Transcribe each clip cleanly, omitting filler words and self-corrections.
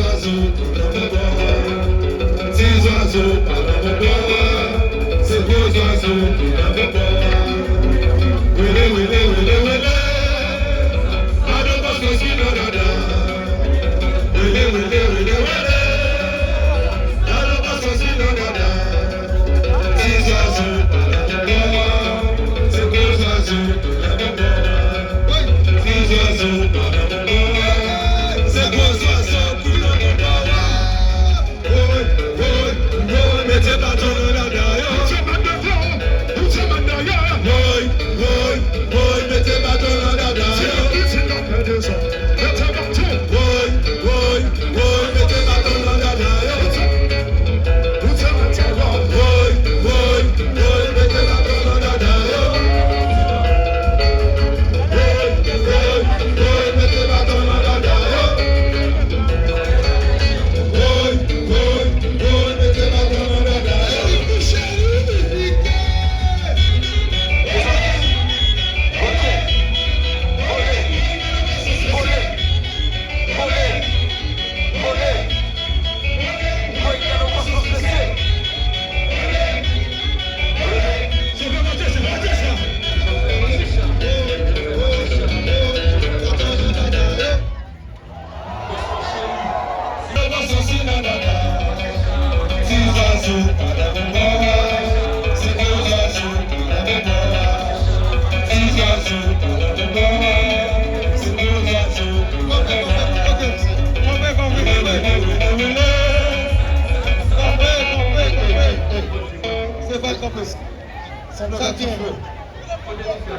oiseaux dans le bois. Petits oiseaux dans le bois. C'est beaux oiseaux dans le bois. Wele, wele, wele, wele. Adobos aussi dans la dame. Wele, wele, wele, wele. Adobos aussi dans la dame. Petits oiseaux dans le bois. C'est beaux oiseaux dans le bois. Petits oiseaux dans le bois. C'est beaux oiseaux qui dans le bois. Mettez pas ton nom là derrière. Mettez pas ton nom là derrière.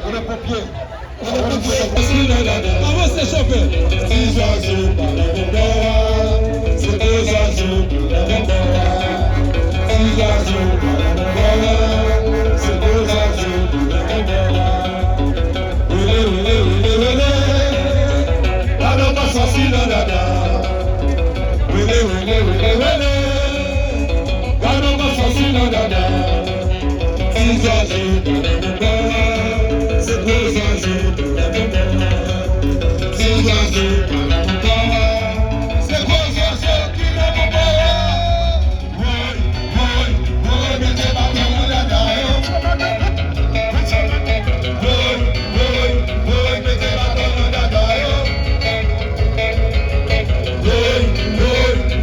On est pompiers. Avancez, chauffeur. Petits oiseaux dans le bois. C'est des oiseaux dans le bois. Petits oiseaux dans le bois. C'est des oiseaux dans le bois. Oulé, oulé, oulé, oulé. Pas de passe aussi dans la dame. Oulé, oulé, oulé, oulé. Pas de passe aussi dans la dame. Petits oiseaux dans le bois. C'est des oiseaux dans le bois. Petits oiseaux dans le bois. C'est beaux oiseaux qui dans le bois. Oui, mettez pas ton nom là derrière.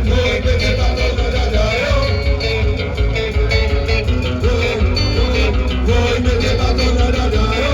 Oui, mettez pas ton nom là derrière. Oui, mettez pas ton nom là derrière. Oui, mettez pas ton nom là derrière.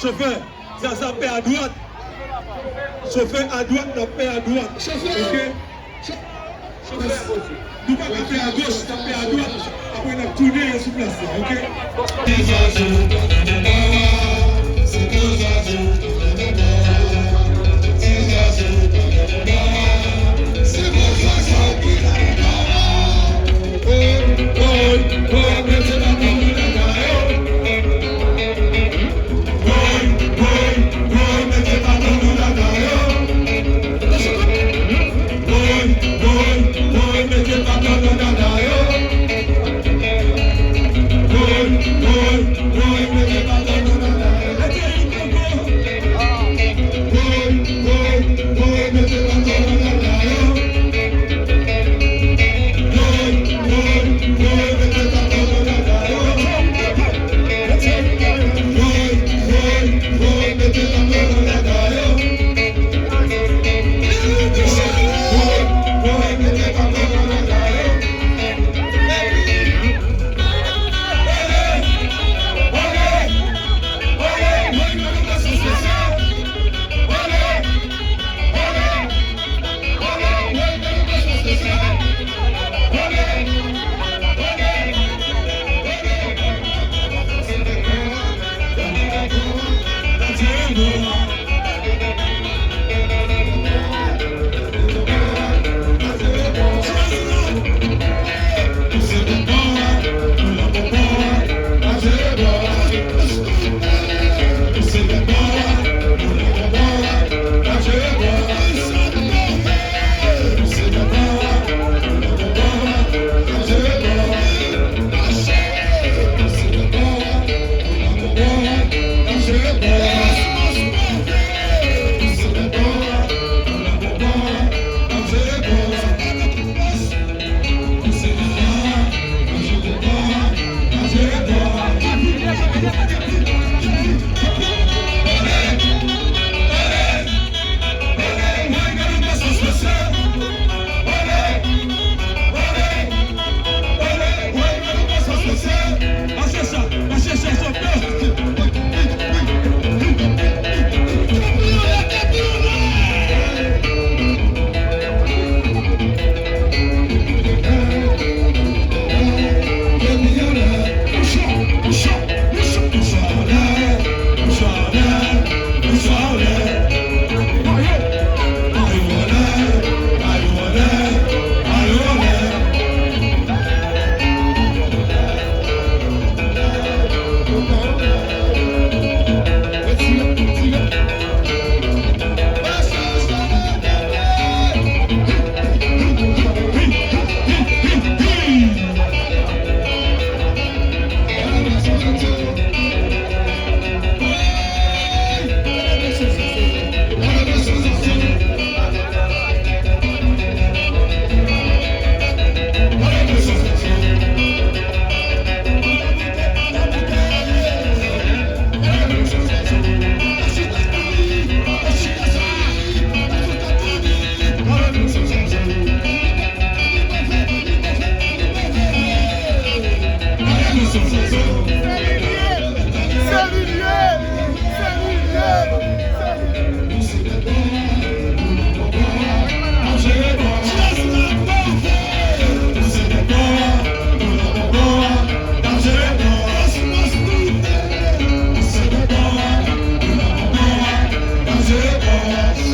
Chauffeur, ça paie à droite. Chauffeur à droite, ça paie à droite. Chauffeur, nous pas taper à gauche, taper à droite. Après, on a tourné sur place. Ok?